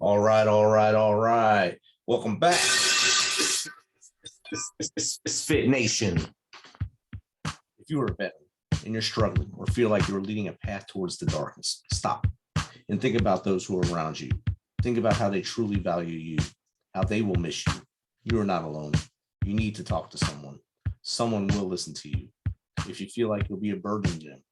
All right, all right, all right. Welcome back. It's Fit Nation. If you are a veteran and you're struggling or feel like you're leading a path towards the darkness, stop and think about those who are around you. Think about how they truly value you, how they will miss you. You are not alone. You need to talk to someone. Someone will listen to you. If you feel like you'll be a burden to them,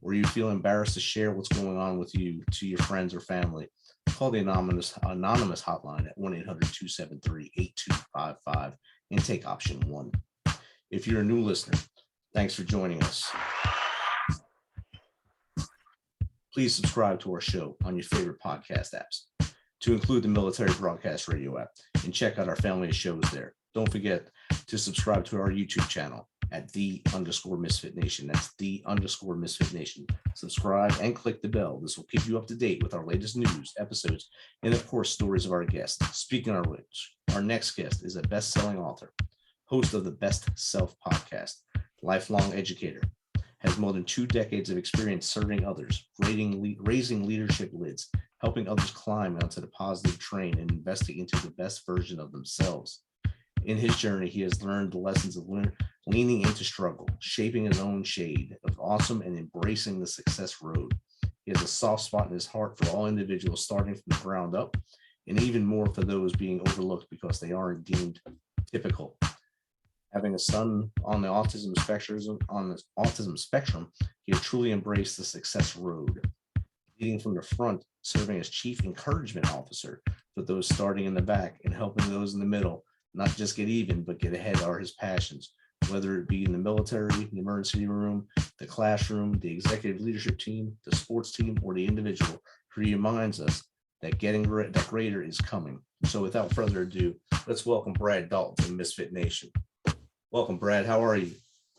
or you feel embarrassed to share what's going on with you to your friends or family, call the anonymous hotline at 1-800-273-8255 and take option 1. If you're a new listener, thanks for joining us. Please subscribe to our show on your favorite podcast apps, to include the Military Broadcast Radio app, and check out our family of shows there. Don't forget to subscribe to our YouTube channel at _MisFitNation. That's _MisFitNation. Subscribe and click the bell. This will keep you up to date with our latest news, episodes, and of course, stories of our guests. Speaking of which, our next guest is a best-selling author, host of the Best Self podcast, lifelong educator, has more than 2 decades of experience serving others, raising leadership lids, helping others climb onto the positive train, and investing into the best version of themselves. In his journey, he has learned the lessons of leaning into struggle, shaping his own shade of awesome, and embracing the success road. He has a soft spot in his heart for all individuals starting from the ground up, and even more for those being overlooked because they aren't deemed typical. Having a son on the autism spectrum, he has truly embraced the success road, leading from the front, serving as chief encouragement officer for those starting in the back, and helping those in the middle not just get even, but get ahead are his passions, whether it be in the military, the emergency room, the classroom, the executive leadership team, the sports team, or the individual. He reminds us that that greater is coming. So without further ado, let's welcome Brad Dalton to Misfit Nation. Welcome, Brad. How are you?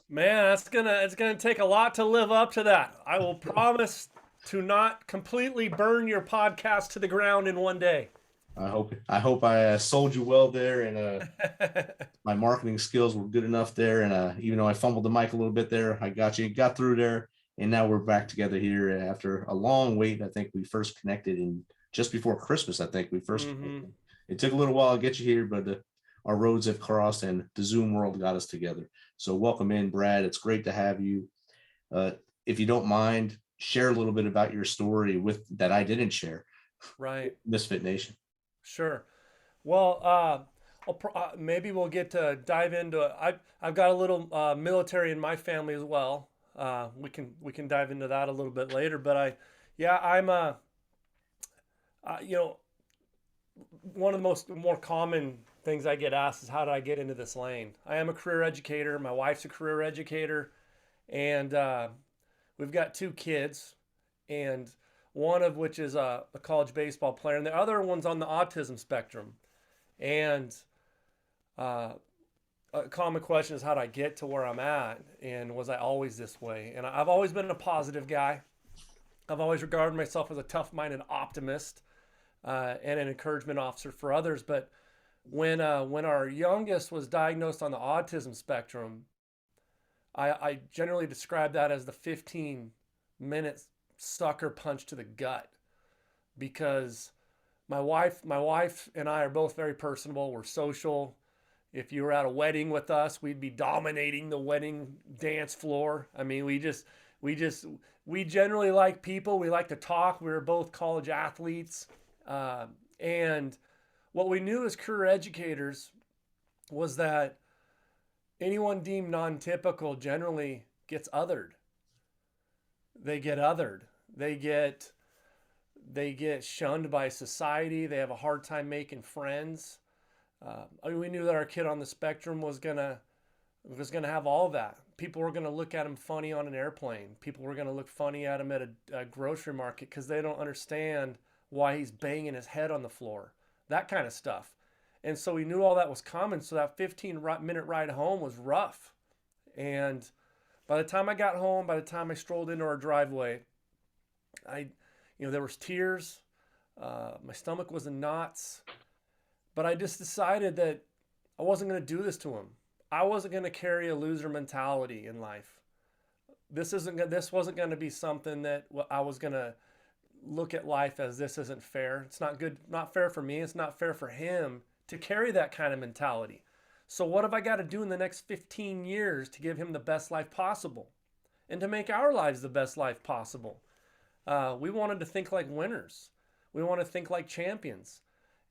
Man, it's gonna take a lot to live up to that. I will promise to not completely burn your podcast to the ground in one day. I hope I sold you well there, and my marketing skills were good enough there. And even though I fumbled the mic a little bit there, I got through there, and now we're back together here after a long wait. I think we first connected in just before Christmas. I think we first. It took a little while to get you here, but our roads have crossed, and the Zoom world got us together. So welcome in, Brad. It's great to have you. If you don't mind, share a little bit about your story with that I didn't share. Right. Misfit Nation. Sure. Well, maybe we'll get to dive into it. I've got a little military in my family as well. We can dive into that a little bit later. But I'm one of the more common things I get asked is how did I get into this lane? I am a career educator. My wife's a career educator, and we've got 2 kids, and one of which is a college baseball player, and the other one's on the autism spectrum. And a common question is how did I get to where I'm at, and was I always this way? And I've always been a positive guy. I've always regarded myself as a tough-minded optimist and an encouragement officer for others. But when our youngest was diagnosed on the autism spectrum, I generally describe that as the 15-minute sucker punch to the gut, because my wife and I are both very personable. We're social. If you were at a wedding with us, we'd be dominating the wedding dance floor. I mean, we generally like people. We like to talk. We were both college athletes. And what we knew as career educators was that anyone deemed non-typical generally gets othered. They get othered. They get shunned by society. They have a hard time making friends. We knew that our kid on the spectrum was gonna have all that. People were gonna look at him funny on an airplane. People were gonna look funny at him at a grocery market because they don't understand why he's banging his head on the floor. That kind of stuff. And so we knew all that was coming. So that 15-minute ride home was rough. And by the time I got home, by the time I strolled into our driveway, there was tears. My stomach was in knots. But I just decided that I wasn't going to do this to him. I wasn't going to carry a loser mentality in life. This wasn't going to be something that I was going to look at life as this isn't fair. It's not good, not fair for me. It's not fair for him to carry that kind of mentality. So what have I got to do in the next 15 years to give him the best life possible and to make our lives the best life possible? We wanted to think like winners. We want to think like champions.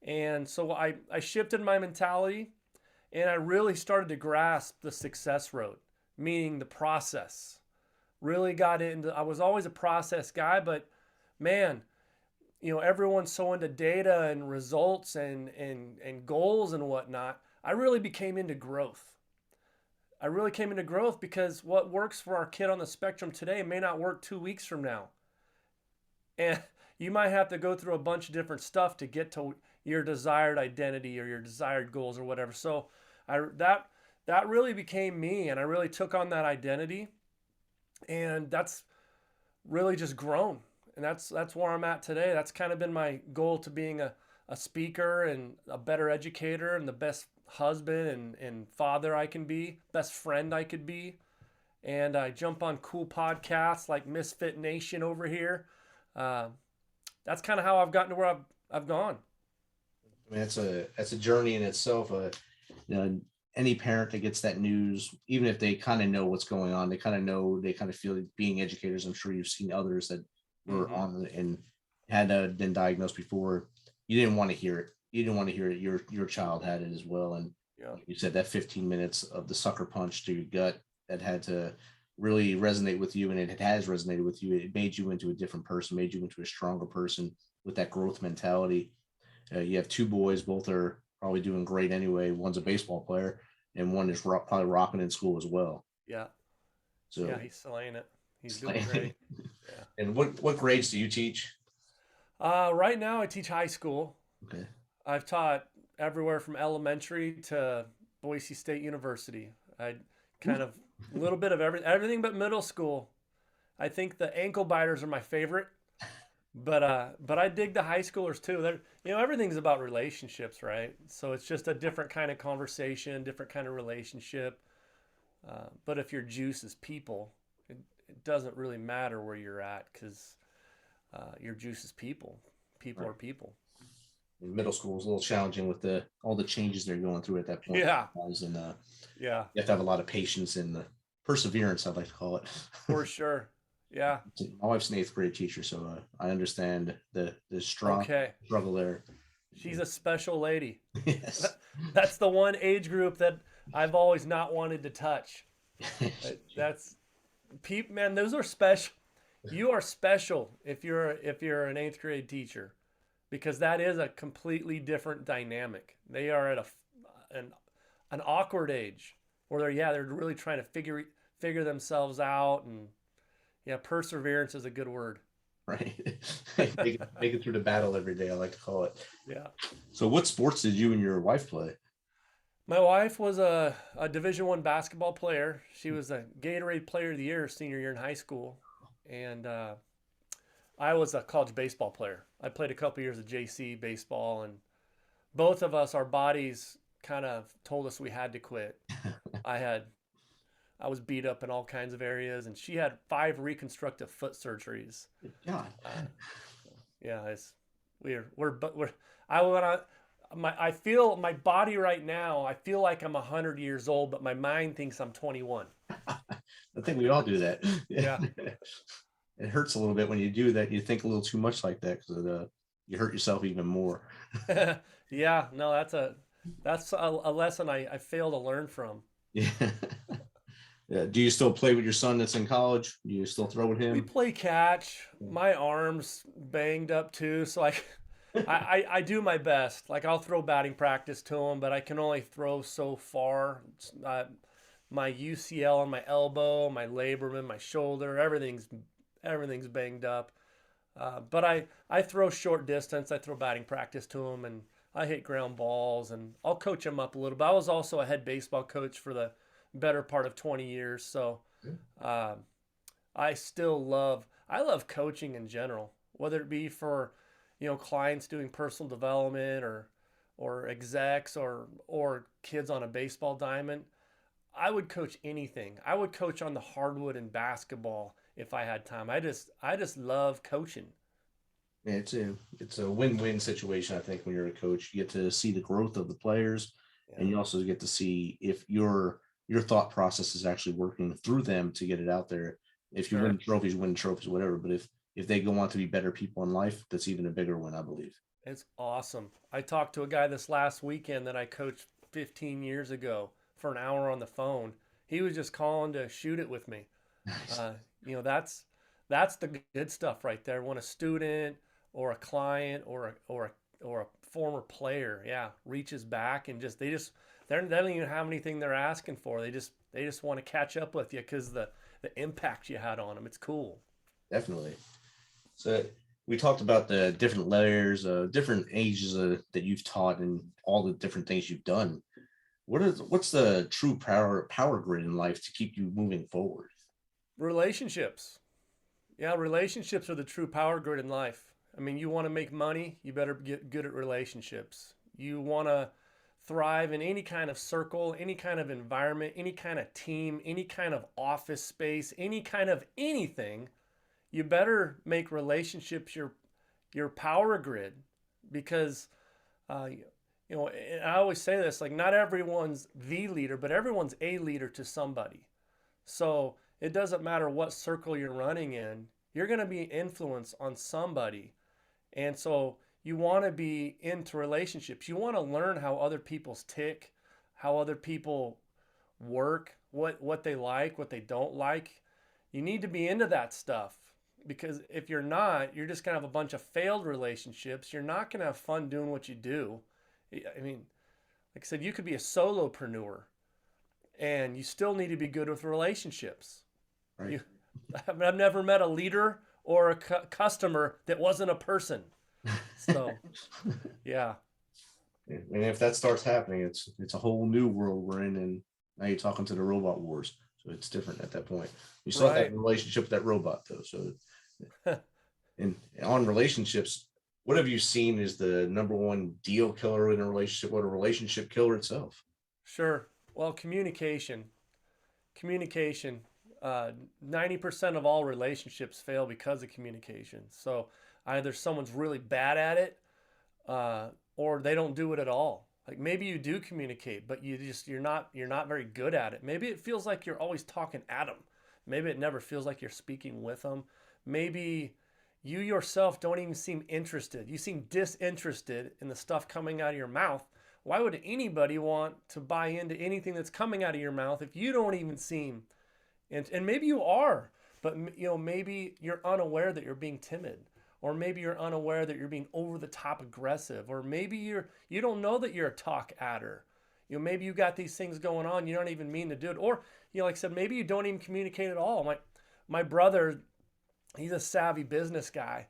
And so I shifted my mentality and I really started to grasp the success road, meaning the process. Really got into, I was always a process guy, but man, everyone's so into data and results and goals and whatnot. I really became into growth. I really came into growth because what works for our kid on the spectrum today may not work 2 weeks from now. And you might have to go through a bunch of different stuff to get to your desired identity or your desired goals or whatever. So that really became me, and I really took on that identity, and that's really just grown. And that's where I'm at today. That's kind of been my goal, to being a speaker and a better educator and the best husband and father I can be, best friend I could be. And I jump on cool podcasts like MisFitNation over here. That's kind of how I've gotten to where I've gone. I mean, that's a journey in itself. Any parent that gets that news, even if they kind of know what's going on, they kind of feel that being educators. I'm sure you've seen others that were on and had been diagnosed before. You didn't want to hear it. You didn't want to hear it. Your child had it as well. And you said that 15 minutes of the sucker punch to your gut that had to really resonate with you, and it has resonated with you. It made you into a different person, made you into a stronger person with that growth mentality. You have two boys, both are probably doing great anyway. One's a baseball player, and one is probably rocking in school as well. Yeah. So yeah, he's slaying it. He's doing great. Yeah. And what grades do you teach? Right now I teach high school. Okay. I've taught everywhere from elementary to Boise State University. I kind of a little bit of everything but middle school. I think the ankle biters are my favorite, but I dig the high schoolers too. Everything's about relationships, right? So it's just a different kind of conversation, different kind of relationship. But if your juice is people, it doesn't really matter where you're at, because your juice is people. People Right. are people. Middle school is a little challenging with all the changes they're going through at that point. Yeah. And Yeah. you have to have a lot of patience and the perseverance, I'd like to call it. For sure. Yeah. My wife's an 8th grade teacher, so I understand the struggle there. She's a special lady. Yes. That's the one age group that I've always not wanted to touch. That's people, man. Those are special. You are special if you're an 8th grade teacher, because that is a completely different dynamic. They are at an awkward age where they're really trying to figure themselves out, and perseverance is a good word. Right. Make it through the battle every day, I like to call it. Yeah. So what sports did you and your wife play? My wife was a Division I basketball player. She was a Gatorade Player of the Year senior year in high school, and I was a college baseball player. I played a couple years of JC baseball, and both of us, our bodies kind of told us we had to quit. I was beat up in all kinds of areas, and she had 5 reconstructive foot surgeries. God. Yeah, I feel my body right now, I feel like I'm 100 years old, but my mind thinks I'm 21. I think we all do that. Yeah. It hurts a little bit when you do that. You think a little too much like that, because you hurt yourself even more. Yeah, no, that's a lesson I fail to learn from. Yeah. Yeah. Do you still play with your son that's in college? Do you still throw with him? We play catch. My arm's banged up too, so I do my best. Like, I'll throw batting practice to him, but I can only throw so far. My UCL on my elbow, my labrum in my shoulder, everything's banged up. But I throw short distance. I throw batting practice to him, and I hit ground balls, and I'll coach him up a little bit. I was also a head baseball coach for the better part of 20 years, so I love coaching in general, whether it be for clients doing personal development or execs or kids on a baseball diamond. I would coach anything. I would coach on the hardwood in basketball if I had time. I just love coaching. It's a win-win situation. I think when you're a coach, you get to see the growth of the players, and Yeah, you also get to see if your thought process is actually working through them to get it out there. If sure. you win trophies, whatever. But if they go on to be better people in life, that's even a bigger win, I believe. It's awesome. I talked to a guy this last weekend that I coached 15 years ago for an hour on the phone. He was just calling to shoot it with me. Nice. Uh, that's the good stuff right there. When a student or a client or a former player, yeah, reaches back and they don't even have anything they're asking for. They just want to catch up with you because the impact you had on them. It's cool. Definitely. So we talked about the different layers, different ages that you've taught, and all the different things you've done. What's the true power grid in life to keep you moving forward? Relationships. Yeah, relationships are the true power grid in life. I mean, you want to make money, you better get good at relationships. You want to thrive in any kind of circle, any kind of environment, any kind of team, any kind of office space, any kind of anything. You better make relationships your power grid because and I always say this, like, not everyone's the leader, but everyone's a leader to somebody. So it doesn't matter what circle you're running in, you're going to be influenced on somebody. And so you want to be into relationships. You want to learn how other people's tick, how other people work, what they like, what they don't like. You need to be into that stuff because if you're not, you're just going to have a bunch of failed relationships. You're not going to have fun doing what you do. I mean, like I said, you could be a solopreneur and you still need to be good with relationships. Right. You, I've never met a leader or a customer that wasn't a person. So, yeah, And if that starts happening, it's a whole new world we're in, and now you're talking to the robot wars. So it's different at that point. You still have that right. relationship with that robot though. So and on relationships, what have you seen is the number one deal killer in a relationship, or a relationship killer itself? Sure. Well, communication. Communication. 90% of all relationships fail because of communication. So either someone's really bad at it, or they don't do it at all. Like maybe you do communicate, but you're not very good at it. Maybe it feels like you're always talking at them. Maybe it never feels like you're speaking with them. Maybe you yourself don't even seem interested. You seem disinterested in the stuff coming out of your mouth. Why would anybody want to buy into anything that's coming out of your mouth if you don't even seem, and maybe you are, but maybe you're unaware that you're being timid, or maybe you're unaware that you're being over the top aggressive, or maybe you don't know that you're a talk adder. Maybe you got these things going on you don't even mean to do it, or like I said, maybe you don't even communicate at all. My brother, he's a savvy business guy,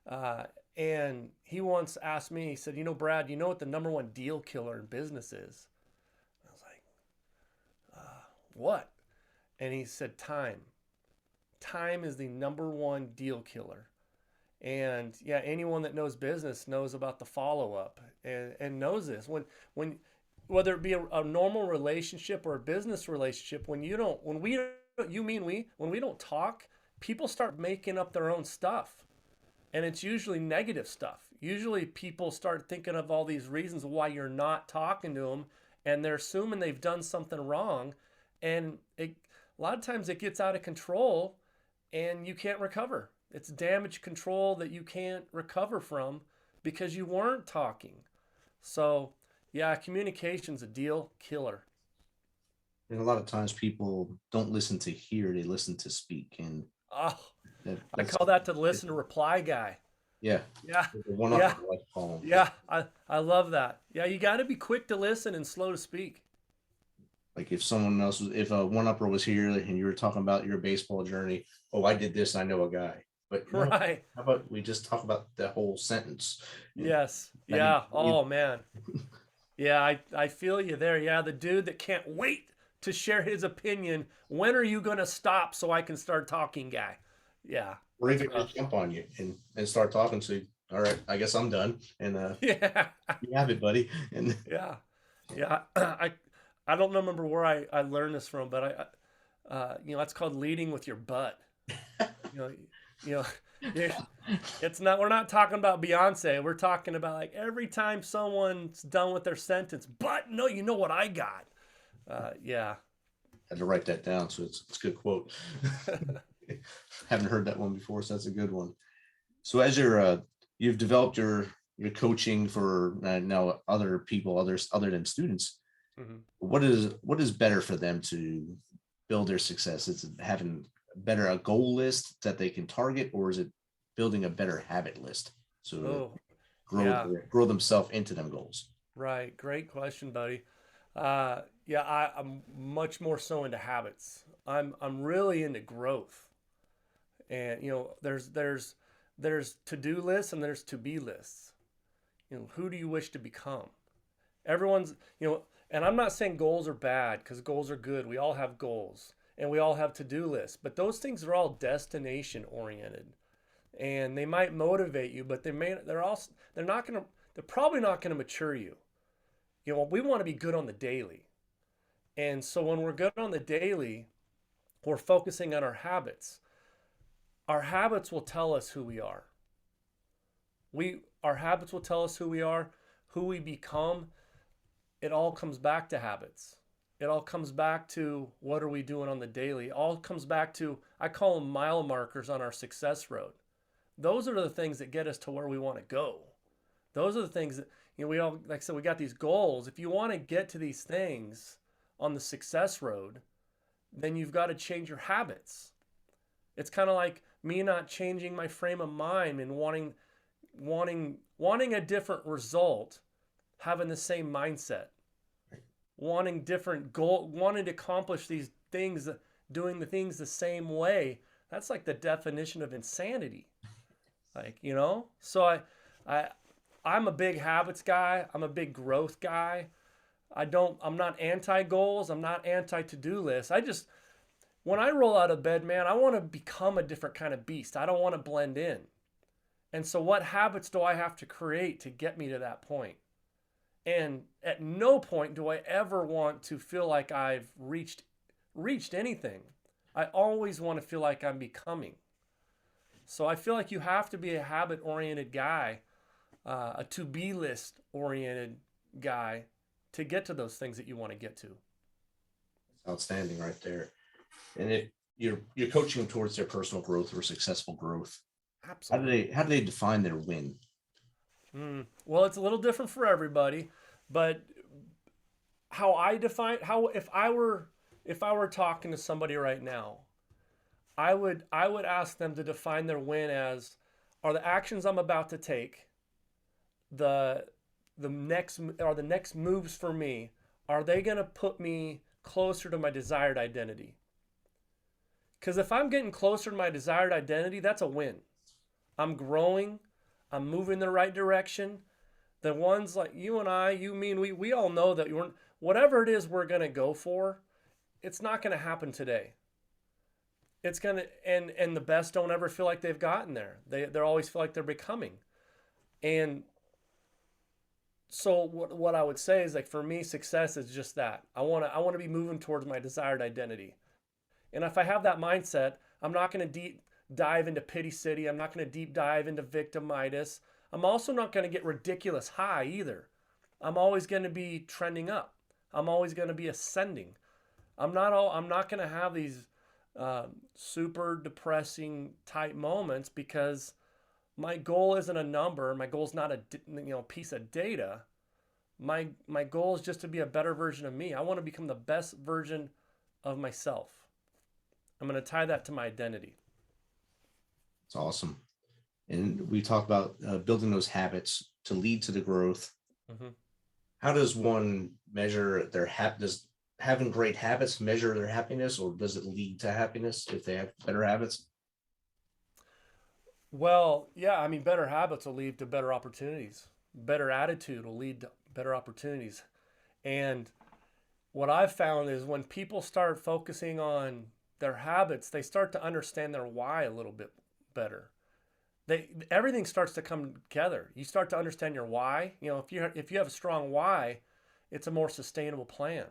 uh, and he once asked me. He said, Brad, you know what the number one deal killer in business is? I was like, what? And he said, time. Time is the number one deal killer. And yeah, anyone that knows business knows about the follow up and knows this. When whether it be a normal relationship or a business relationship, when we you mean we when we don't talk, people start making up their own stuff, and it's usually negative stuff. Usually, people start thinking of all these reasons why you're not talking to them, and they're assuming they've done something wrong, and a lot of times it gets out of control, and you can't recover. It's damage control that you can't recover from because you weren't talking. So, yeah, communication's a deal killer. And a lot of times people don't listen to hear; they listen to speak, and Oh, I that's call that the listen to reply guy. yeah, Yeah, the one up yeah, I like to call 'em. yeah. I love that. Yeah, you got to be quick to listen and slow to speak. Like if someone else was, if a one upper was here and you were talking about your baseball journey, oh, I did this, I know a guy. But no, Right. how about we just talk about the whole sentence? And Yes. that you, Yeah. Oh man. Yeah, I feel you there. Yeah, the dude that can't wait to share his opinion. When are you gonna stop so I can start talking, guy? Yeah, or that's even rough. just jump on you and start talking. So, all right, I guess I'm done. And Yeah. you have it, buddy. And Yeah. Yeah. I don't remember where I learned this from, but that's called leading with your butt. You know, you know, Yeah, we're not talking about Beyonce. We're talking about like every time someone's done with their sentence, but no, you know what I got? Yeah. Had to write that down, so it's a good quote. Haven't heard that one before, so that's a good one. So as you've developed your coaching for now other people, others other than students, Mhm. what is better for them to build their success? Is it having better a goal list that they can target, or is it building a better habit list so Oh, grow yeah. grow themselves into them goals? Right. Great question, buddy. Yeah, I'm much more so into habits. I'm really into growth. And there's to-do lists and there's to-be lists. Who do you wish to become? Everyone's, and I'm not saying goals are bad because goals are good. We all have goals and we all have to-do lists, but those things are all destination oriented and they might motivate you, but they're probably not going to mature you. We want to be good on the daily. And so when we're good on the daily, we're focusing on our habits. Our habits will tell us who we are. Our habits will tell us who we are, who we become. It all comes back to habits. It all comes back to what are we doing on the daily. It all comes back to, I call them mile markers on our success road. Those are the things that get us to where we want to go. Those are the things that, we all, like I said, we got these goals. If you want to get to these things on the success road, then you've got to change your habits. It's kind of like me not changing my frame of mind and wanting a different result, having the same mindset, wanting different goal, wanting to accomplish these things, doing the things the same way. That's like the definition of insanity. So I I'm a big habits guy. I'm a big growth guy. I'm not anti goals. I'm not anti to-do lists. When I roll out of bed, man, I want to become a different kind of beast. I don't want to blend in. And so what habits do I have to create to get me to that point? And at no point do I ever want to feel like I've reached anything. I always want to feel like I'm becoming. So I feel like you have to be a habit oriented guy, a to be list oriented guy to get to those things that you want to get to. Outstanding, right there. And you're coaching them towards their personal growth or successful growth. Absolutely. How do they define their win? Well, it's a little different for everybody, but how if I were talking to somebody right now, I would ask them to define their win as, are the actions I'm about to take the the next moves for me, are they going to put me closer to my desired identity? Because if I'm getting closer to my desired identity, that's a win. I'm growing. I'm moving in the right direction. The ones like you and I, you, me, and we all know that whatever it is we're going to go for, it's not going to happen today. It's going to, and the best don't ever feel like they've gotten there. They always feel like they're becoming. And so what I would say is, like, for me, success is just that. I want to be moving towards my desired identity. And if I have that mindset, I'm not going to deep dive into pity city. I'm not going to deep dive into victimitis. I'm also not going to get ridiculous high either. I'm always going to be trending up. I'm always going to be ascending. I'm not going to have these super depressing type moments, because my goal isn't a number. My goal is not a piece of data. My goal is just to be a better version of me. I want to become the best version of myself. I'm going to tie that to my identity. It's awesome. And we talk about building those habits to lead to the growth. Mm-hmm. How does one measure does having great habits measure their happiness, or does it lead to happiness if they have better habits? Well, yeah, I mean, better habits will lead to better opportunities. Better attitude will lead to better opportunities. And what I've found is when people start focusing on their habits, they start to understand their why a little bit better. Everything starts to come together. You start to understand your why. If you have a strong why, it's a more sustainable plan.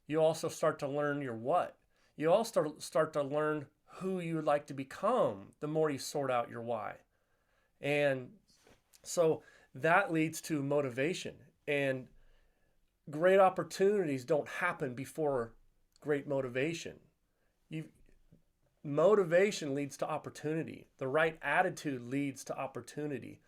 You also start to learn your what. You also start to learn who you would like to become, the more you sort out your why. And so that leads to motivation. And great opportunities don't happen before great motivation. You Motivation leads to opportunity. The right attitude leads to opportunity.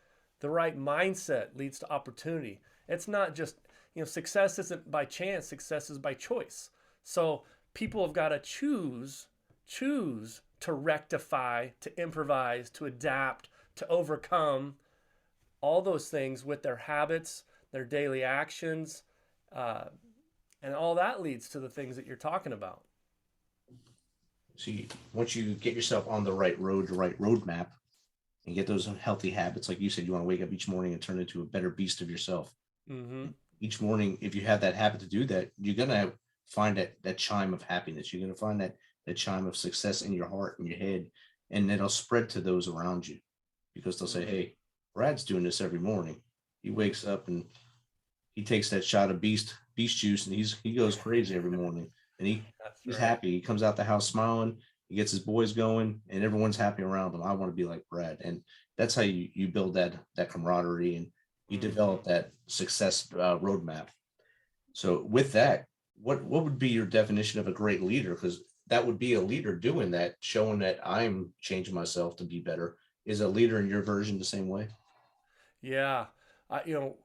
The right mindset leads to opportunity. It's not just, success isn't by chance, success is by choice. So people have got to choose to rectify, to improvise, to adapt, to overcome all those things with their habits, their daily actions, uh, and all that leads to the things that you're talking about. So once you get yourself on the right road, the right roadmap, and get those healthy habits, like you said, you want to wake up each morning and turn into a better beast of yourself. Mm-hmm. Each morning, if you have that habit to do that, you're gonna find that chime of happiness. You're gonna find that chime of success in your heart and your head, and it'll spread to those around you, because they'll say, "Hey, Brad's doing this every morning. He wakes up and he takes that shot of beast juice, and he goes crazy every morning, and That's he's right. happy. He comes out the house smiling. He gets his boys going, and everyone's happy around him. I want to be like Brad." And that's how you build that camaraderie, and you Mm-hmm. develop that success roadmap. So with that, what would be your definition of a great leader? Because that would be a leader doing that, showing that I'm changing myself to be better. Is a leader in your version the same way? Yeah. I, you know,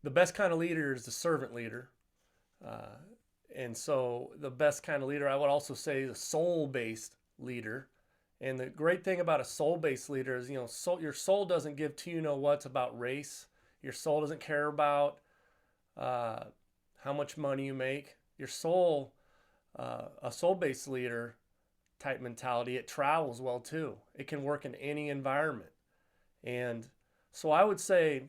the best kind of leader is the servant leader. Uh, and so the best kind of leader, I would also say, the soul-based leader. And the great thing about a soul-based leader is, your soul doesn't give to what's about race. Your soul doesn't care about uh, how much money you make. Your soul, a soul-based leader type mentality, it travels well too. It can work in any environment. And so I would say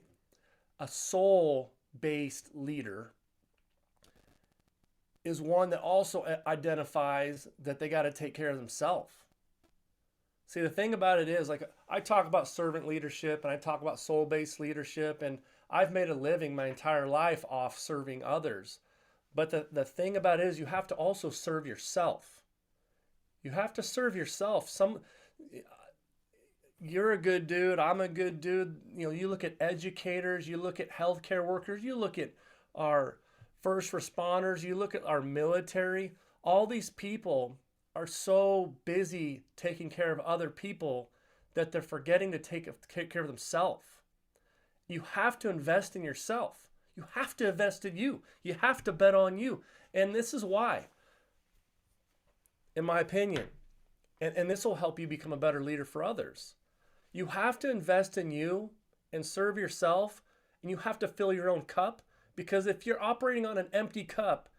a soul-based leader is one that also identifies that they got to take care of themselves. See, the thing about it is, like, I talk about servant leadership and I talk about soul based leadership, and I've made a living my entire life off serving others. But the thing about it is, you have to also serve yourself. You have to serve yourself. You're a good dude. I'm a good dude. You look at educators, you look at healthcare workers, you look at our first responders, you look at our military. All these people are so busy taking care of other people that they're forgetting to take care of themselves. You have to invest in yourself. You have to invest in you. You have to bet on you. And this is why, in my opinion, and this will help you become a better leader for others. You have to invest in you and serve yourself, and you have to fill your own cup, because if you're operating on an empty cup,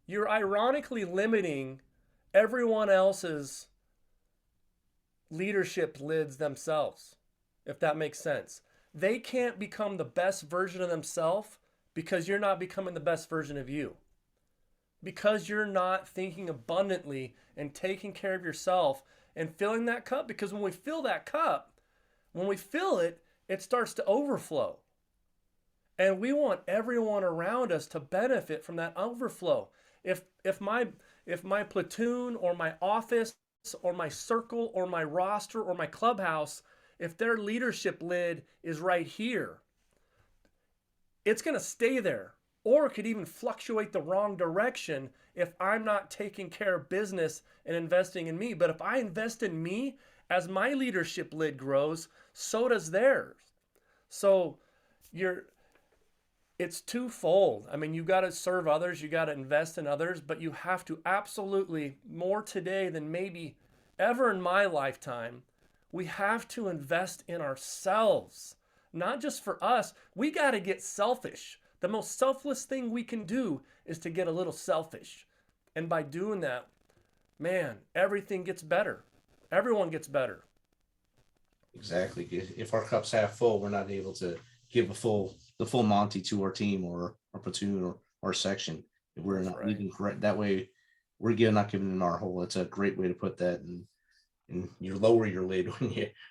you're ironically limiting everyone else's leadership lids themselves, if that makes sense. They can't become the best version of themselves because you're not becoming the best version of you. Because you're not thinking abundantly and taking care of yourself and filling that cup. Because when we fill that cup, when we fill it, it starts to overflow. And we want everyone around us to benefit from that overflow. If if my if my platoon or my office or my circle or my roster or my clubhouse, if their leadership lid is right here, it's going to stay there, or it could even fluctuate the wrong direction if I'm not taking care of business and investing in me. But if I invest in me, as my leadership lid grows, so does theirs. So you're it's twofold. I mean, you got to serve others, you got to invest in others, but you have to absolutely, more today than maybe ever in my lifetime, we have to invest in ourselves. Not just for us, we got to get selfish. The most selfless thing we can do is to get a little selfish. And by doing that, man, everything gets better. Everyone gets better. Exactly. If our cup's half full, we're not able to give the full Monty to our team or our platoon or our section. If we're That's not right. leading correct, that way not giving them our whole. It's a great way to put that. And you lower your lid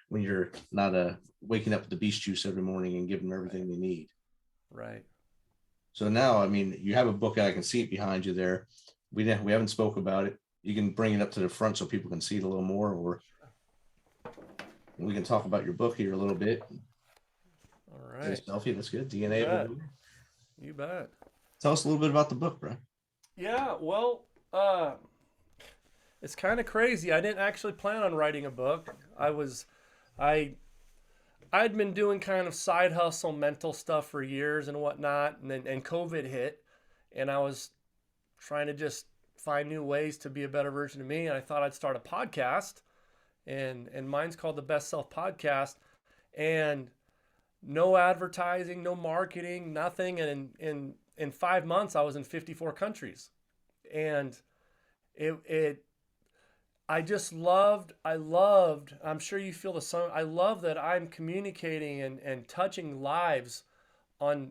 when you're not waking up with the beast juice every morning and giving them Right. everything they need. Right. So now, I mean, you have a book. I can see it behind you there. We haven't spoke about it. you can bring it up to the front so people can see it a little more, or we can talk about your book here a little bit. All Get a right. selfie. That's good. You DNA bet. over here. You bet. Tell us a little bit about the book, bro. Yeah, well, it's kind of crazy. I didn't actually plan on writing a book. I I'd been doing kind of side hustle mental stuff for years and whatnot, and then COVID hit, and I was trying to just find new ways to be a better version of me. And I thought I'd start a podcast, and mine's called the Best Self Podcast, and no advertising, no marketing, nothing. And in 5 months, I was in 54 countries, and it I loved, I'm sure you feel the same. I love that I'm communicating and touching lives on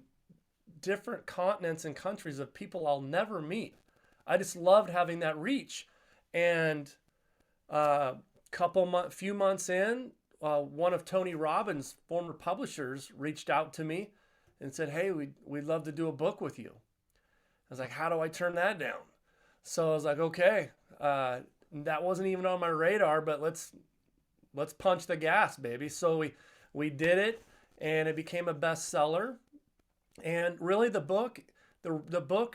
different continents and countries of people I'll never meet. I just loved having that reach. And few months in, one of Tony Robbins' former publishers reached out to me and said, "Hey, we'd love to do a book with you." I was like, "How do I turn that down?" So I was like, "Okay, that wasn't even on my radar, but let's punch the gas, baby." So we did it, and it became a bestseller. And really, the book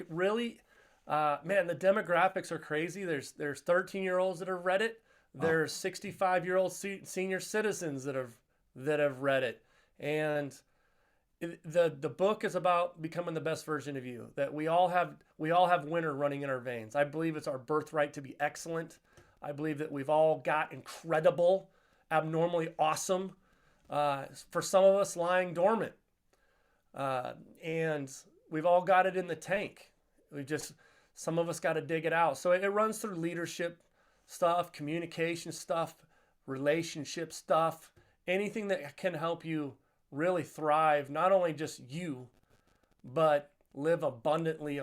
really, man, the demographics are crazy. There's 13-year-olds that have read it. There's 65-year-old senior citizens that have read it, and the book is about becoming the best version of you. That we all have winter running in our veins. I believe it's our birthright to be excellent. I believe that we've all got incredible, abnormally awesome. For some of us, lying dormant, and we've all got it in the tank. Some of us got to dig it out. So it runs through leadership stuff, communication stuff, relationship stuff, anything that can help you really thrive, not only just you, but live abundantly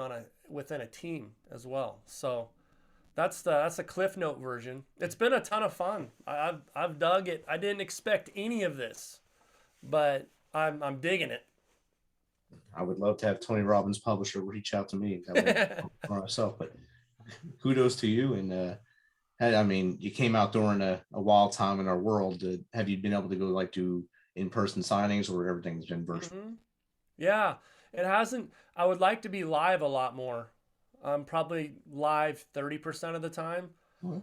within a team as well. So that's a Cliff Note version. It's been a ton of fun. I've dug it. I didn't expect any of this, but I'm digging it. I would love to have Tony Robbins' publisher reach out to me for myself, but kudos to you. And I mean, you came out during a wild time in our world. Have you been able to go like do in-person signings, or everything's been virtual? Mm-hmm. Yeah, it hasn't. I would like to be live a lot more. I'm probably live 30% of the time. Mhm.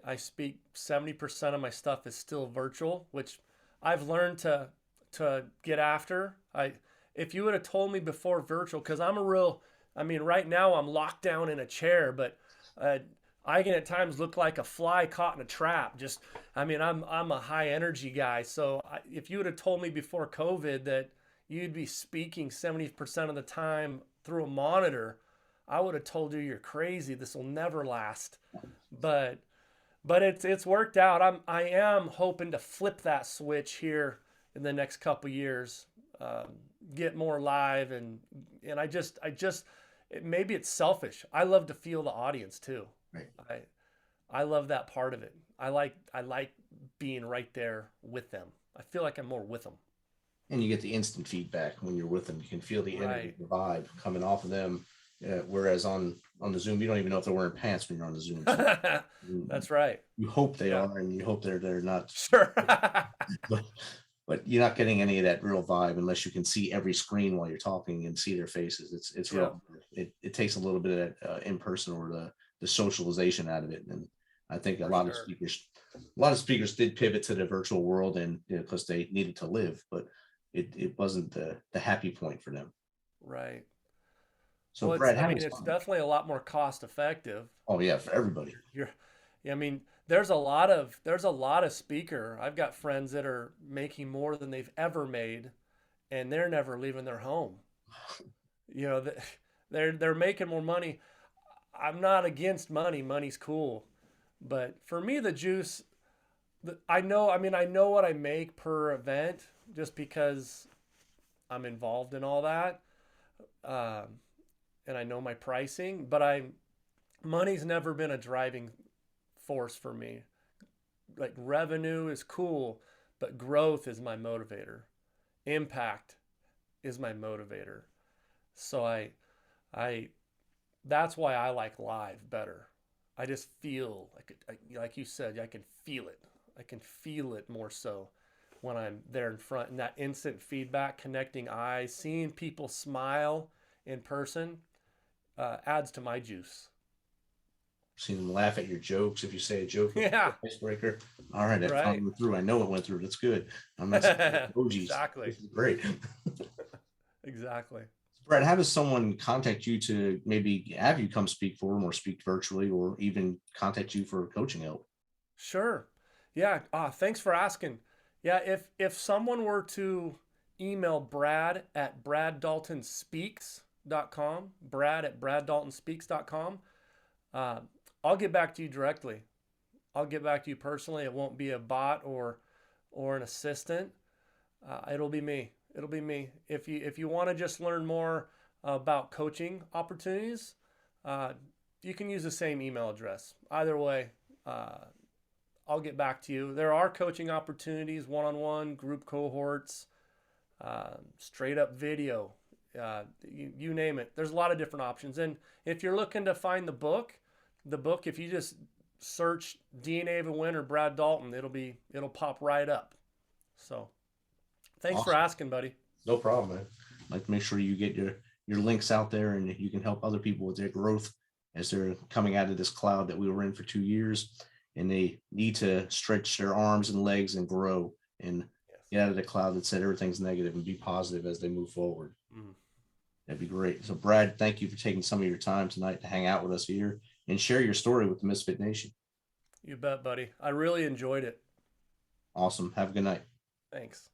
I speak 70% of my stuff is still virtual, which I've learned to get after. If you would have told me before virtual, because I mean, right now I'm locked down in a chair, but uh, I can at times look like a fly caught in a trap. I mean, I'm a high energy guy. So if you would have told me before COVID that you'd be speaking 70% of the time through a monitor, I would have told you you're crazy. This will never last. But it's worked out. I am hoping to flip that switch here in the next couple years, get more live, and maybe it's selfish. I love to feel the audience too. Right. I love that part of it. I like being right there with them. I feel like I'm more with them. And you get the instant feedback when you're with them. You can feel the energy, Right. the vibe coming off of them. Whereas on the Zoom, you don't even know if they're wearing pants when you're on the Zoom. So That's right. you hope they Yeah. are, and you hope they're not. Sure. But you're not getting any of that real vibe unless you can see every screen while you're talking and see their faces. It's Yeah. real. It takes a little bit of that in person, or the socialization out of it. And I think a For lot of sure. speakers did pivot to the virtual world, and because they needed to live, but it wasn't the happy point for them. Right. So Well, Brad, how was it's fun? definitely a lot more cost effective. Oh yeah, for everybody. You're, I mean, there's a lot of speaker. I've got friends that are making more than they've ever made, and they're never leaving their home. You know, they're making more money. I'm not against money. Money's cool, but for me, the juice. I know. I mean, I know what I make per event just because I'm involved in all that, um, and I know my pricing. But money's never been a driving force for me. Like revenue is cool, but growth is my motivator. Impact is my motivator. So I that's why I like live better. I just feel like like you said, I can feel it. I can feel it more so when I'm there in front, and that instant feedback, connecting eyes, seeing people smile in person adds to my juice. Seen them laugh at your jokes if you say a joke. Yeah, Icebreaker. All right, that right. finally went through. I know it went through. That's good. I'm not saying, oh geez, Exactly. this is great. Exactly. Brad, how does someone contact you to maybe have you come speak for them or speak virtually or even contact you for coaching help? Sure. Yeah. Thanks for asking. Yeah. If someone were to email Brad at braddaltonspeaks.com, Brad at braddaltonspeaks.com, uh, I'll get back to you directly. I'll get back to you personally. It won't be a bot or an assistant. It'll be me. It'll be me. If you want to just learn more about coaching opportunities, uh, you can use the same email address. Either way, uh, I'll get back to you. There are coaching opportunities, one-on-one, group cohorts, straight up video. You name it. There's a lot of different options. And if you're looking to find the book, if you just search DNA of a Winner, Brad Dalton, it'll pop right up. So thanks for Awesome. asking, buddy. No problem, man. I'd like to make sure you get your links out there and you can help other people with their growth as they're coming out of this cloud that we were in for 2 years, and they need to stretch their arms and legs and grow and Yes. get out of the cloud that said everything's negative and be positive as they move forward. Mm. That'd be great. So, Brad, thank you for taking some of your time tonight to hang out with us here and share your story with the Misfit Nation. You bet, buddy. I really enjoyed it. Awesome. Have a good night. Thanks.